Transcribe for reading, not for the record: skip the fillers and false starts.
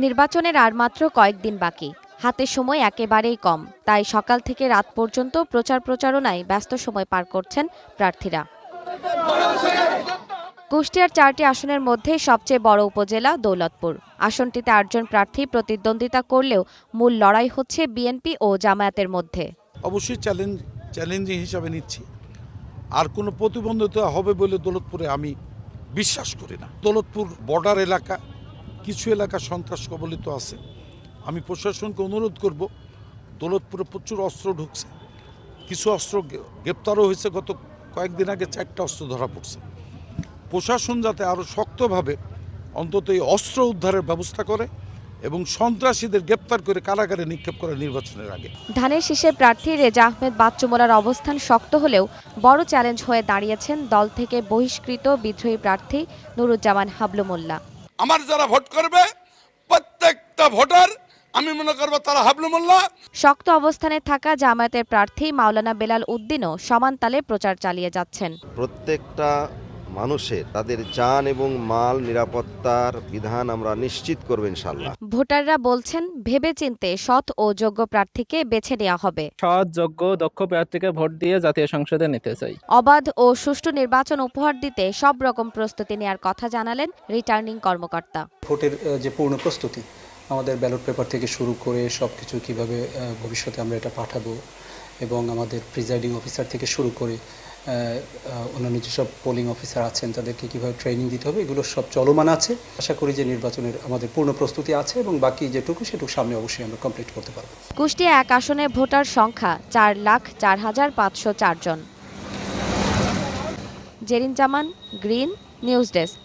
নির্বাচনের আর মাত্র কয়েকদিন বাকি, হাতে সময় একেবারেই কম। তাই সকাল থেকে রাত পর্যন্ত প্রচারণায় ব্যস্ত সময় পার করছেন প্রার্থীরা। কুষ্টিয়ার 4টি আসনের মধ্যে সবচেয়ে বড় উপজেলা দৌলতপুর। আসনটিতে 8 জন প্রার্থী প্রতিদ্বন্দ্বিতা করলেও মূল লড়াই হচ্ছে বিএনপি ও জামায়াতের মধ্যে। অবশ্যই চ্যালেঞ্জিং হিসাবে নিচ্ছি। আর কোনো প্রতিবন্ধিতা হবে বলে দৌলতপুরে আমি বিশ্বাস করি না। দৌলতপুর বর্ডার এলাকা, কিছু এলাকা সন্ত্রাস কবলিত আছে। আমি প্রশাসনকে অনুরোধ করব, দৌলতপুরে প্রচুর অস্ত্র ঢুকছে, কিছু অস্ত্র গ্রেপ্তারও হয়েছে। গত কয়েকদিন আগে 4টা অস্ত্র ধরা পড়ছে। প্রশাসন যাতে আরও শক্তভাবে অন্তত এই অস্ত্র উদ্ধারের ব্যবস্থা করে এবং সন্ত্রাসীদের গ্রেপ্তার করে কারাগারে নিক্ষেপ করে নির্বাচনের আগে। ধানের শীষের প্রার্থী রেজা আহমেদ বাচ্চু মোল্লার অবস্থান শক্ত হলেও বড় চ্যালেঞ্জ হয়ে দাঁড়িয়েছেন দল থেকে বহিষ্কৃত বিদ্রোহী প্রার্থী নুরুজ্জামান হাবলু মোল্লা। আমার যারা ভোট করবে প্রত্যেকটা ভোটার আমি মনে করব তারা হাবলু মোল্লা। শক্ত অবস্থানে থাকা জামায়াতের প্রার্থী মাওলানা বেলাল উদ্দিনও সমান তালে প্রচার চালিয়ে যাচ্ছেন। প্রত্যেকটা মানুষের তাদের জান এবং মাল নিরাপত্তার বিধান আমরা নিশ্চিত করব ইনশাআল্লাহ। ভোটাররা বলছেন ভেবেচিন্তে সৎ ও যোগ্য প্রার্থীকে বেছে নেওয়া হবে। সৎ, যোগ্য, দক্ষ প্রার্থীকে ভোট দিয়ে জাতীয় সংসদে নিতে চাই। অবাধ ও সুষ্ঠু নির্বাচন উপহার দিতে সব রকম প্রস্তুতি নেওয়ার কথা জানালেন রিটার্নিং কর্মকর্তা। ভোটের যে পূর্ণ প্রস্তুতি, আমাদের ব্যালট পেপার থেকে শুরু করে সবকিছু কিভাবে ভবিষ্যতে আমরা এটা পাঠাবো এবং আমাদের প্রিজাইডিং অফিসার থেকে শুরু করে অন্যান্য যেসব পোলিং অফিসার আছেন তাদেরকে কীভাবে ট্রেনিং দিতে হবে, এগুলো সব চলমান আছে। আশা করি যে নির্বাচনের আমাদের পূর্ণ প্রস্তুতি আছে এবং বাকি যেটুকু সেটুকু সামনে অবশ্যই আমরা কমপ্লিট করতে পারব। কুষ্টিয়া 1 আসনে ভোটার সংখ্যা 4,04,504 জন। জেরিন জামান, গ্রিন নিউজ ডেস্ক।